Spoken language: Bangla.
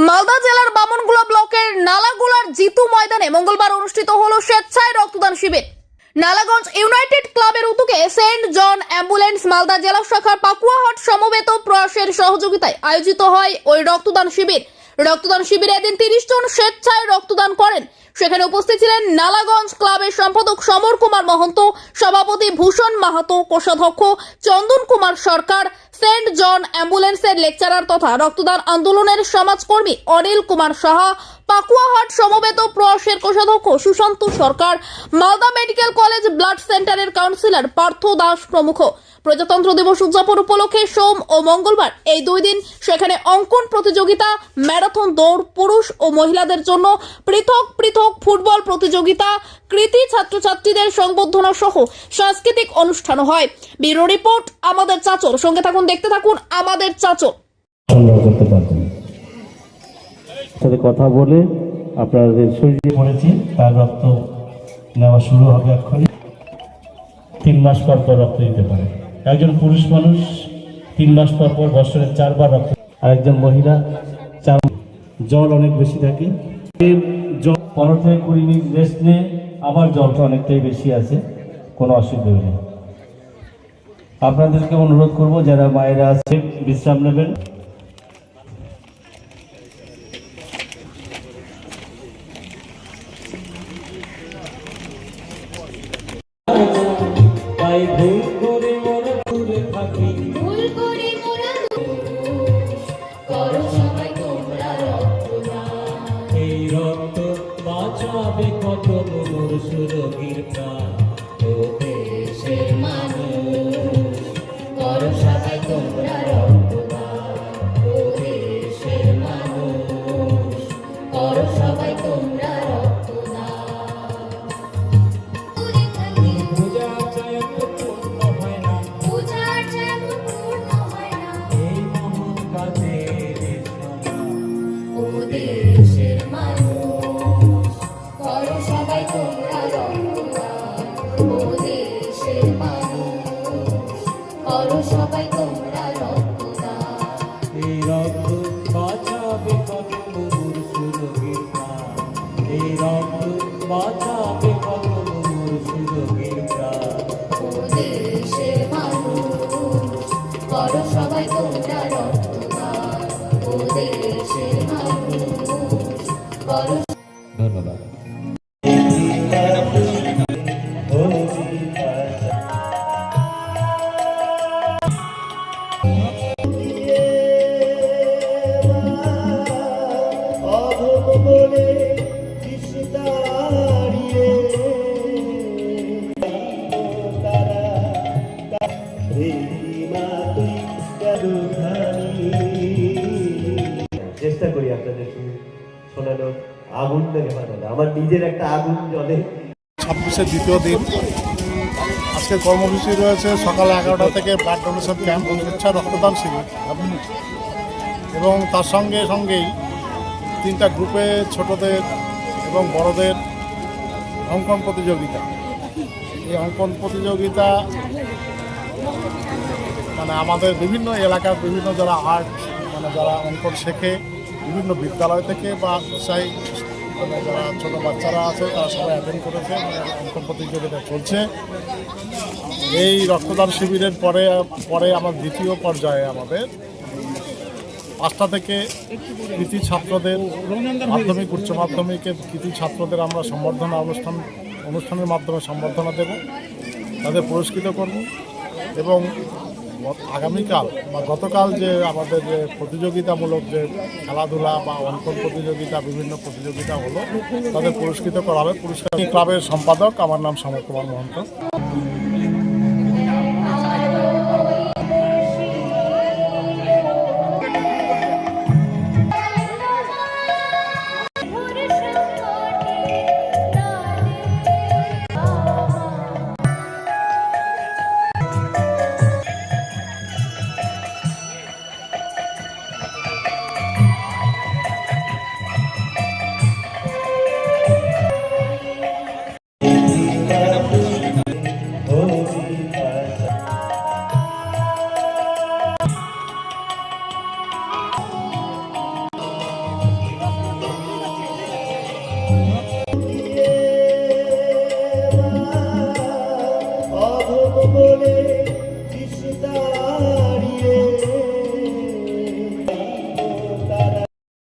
মালদা জেলার বামনগোলা ব্লকের নালাগোলার জিতু ময়দানে মঙ্গলবার অনুষ্ঠিত হলো স্বেচ্ছায় রক্তদান শিবির। নালাগঞ্জ ইউনাইটেড ক্লাবের উদ্যোগে সেন্ট জন অ্যাম্বুলেন্স মালদা জেলা শাখার পাকুয়াহাট সমবেত প্রয়াসের সহযোগিতায় আয়োজিত হয় ওই রক্তদান শিবির। রক্তদান শিবিরে এদিন 30 জন স্বেচ্ছায় রক্তদান করেন। সেখানে উপস্থিত ছিলেন নালাগঞ্জ ক্লাবের সম্পাদক সমর কুমার মহন্ত, সভাপতি ভূষণ মাহাতো, কোষাধ্যক্ষ চন্দন কুমার সরকার, সেন্ট জন অ্যাম্বুলেন্সের লেকচারার তথা রক্তদান আন্দোলনের সমাজকর্মী অনিল কুমার সাহা, পাকুয়াহাট সমবেত প্রয়াসের কোষাধ্যক্ষ সুশান্ত সরকার, মালদা মেডিকেল কলেজ ব্লাড সেন্টারের কাউন্সিলর পার্থ দাস প্রমুখ। প্রজাতন্ত্র দিবস উদযাপন উপলক্ষে সোম ও মঙ্গলবার এই দুই দিন সেখানে অঙ্কন প্রতিযোগিতা, ম্যারাথন দৌড়, পুরুষ ও মহিলাদের জন্য পৃথক পৃথক ফুটবল প্রতিযোগিতা, কৃতি ছাত্রছাত্রীদের সংবর্ধনা সহ সাংস্কৃতিক অনুষ্ঠান হয়। ব্যুরো রিপোর্ট আমাদের চাচর। সঙ্গে থাকুন, দেখতে থাকুন আমাদের চাচর। সাথে কথা বলে আপনাদের শরীরে পড়েছি, তার রক্ত নেওয়া শুরু হবে এক্ষুনি। 3 মাস পর পর রক্ত দিতে পারে একজন পুরুষ মানুষ, 3 মাস পর পর বছরে 4 বার রক্ত, আর একজন মহিলা 4। জল অনেক বেশি থাকে, জল 15 থেকে 20 মিনিট রেস্ট নিয়ে আবার জলটা অনেকটাই বেশি আছে, কোনো অসুবিধা নেই। আপনাদেরকে অনুরোধ করব যারা মায়েরা আছে বিশ্রাম নেবেন। এই রক্ত বাঁচাবে কত সুরগীর প্রাণ, ও দেশের মানুষ করো সবাই তোমরা রক্তদান, ও দেশের মানুষ করো সবাই তোমরা রক্তদান। দেশের মানুষ করো সবাই তোমরা রক্তদান, ও দেশের মানুষ করো সবাই তোমরা রক্তদান। এই রক্ত বাঁচাবে কত মুমূর সুরগীর প্রাণ, এই রক্ত বাঁচাবে কত মুমূর সুরগীর প্রাণ, ও দেশের মানুষ করো সবাই তোমরা রক্তদান, ও দেশের মানুষ করো। ধন্যবাদ। চেষ্টা করি আপনাদের শোনানোর, আগুন দেখে বানানো। আমার নিজের একটা আগুন জ্বলে। 26-এর দ্বিতীয় দিন। আজকে কর্মসূচি রয়েছে সকাল 11টা থেকে ব্লাড ডোনেশন ক্যাম্প, স্বেচ্ছা রক্তদান শিবির, এবং তার সঙ্গেই 3টা গ্রুপে ছোটদের এবং বড়দের অঙ্কন প্রতিযোগিতা। এই অঙ্কন প্রতিযোগিতা মানে আমাদের বিভিন্ন এলাকার বিভিন্ন যারা আর্ট যারা অঙ্কন শেখে, বিভিন্ন বিদ্যালয় থেকে বা উৎসাহী যারা ছোটো বাচ্চারা আছে তারা সবাই অ্যাটেন্ড করেছে। অঙ্কন প্রতিযোগিতা চলছে। এই রক্তদান শিবিরের পরে আমার দ্বিতীয় পর্যায়ে আমাদের 5টা থেকে কৃতি ছাত্রদের, মাধ্যমিক উচ্চ মাধ্যমিকের কৃতি ছাত্রদের আমরা সম্বর্ধনা অনুষ্ঠানের মাধ্যমে সম্বর্ধনা দেব, তাদের পুরস্কৃত করব। এবং আগামীকাল বা গতকাল যে আমাদের যে প্রতিযোগিতামূলক যে খেলাধুলা বা অঙ্কন প্রতিযোগিতা, বিভিন্ন প্রতিযোগিতা হলো, তাদের পুরস্কৃত করা হবে। পুরস্কার ক্লাবের সম্পাদক, আমার নাম সমর কুমার মহন্ত। বলে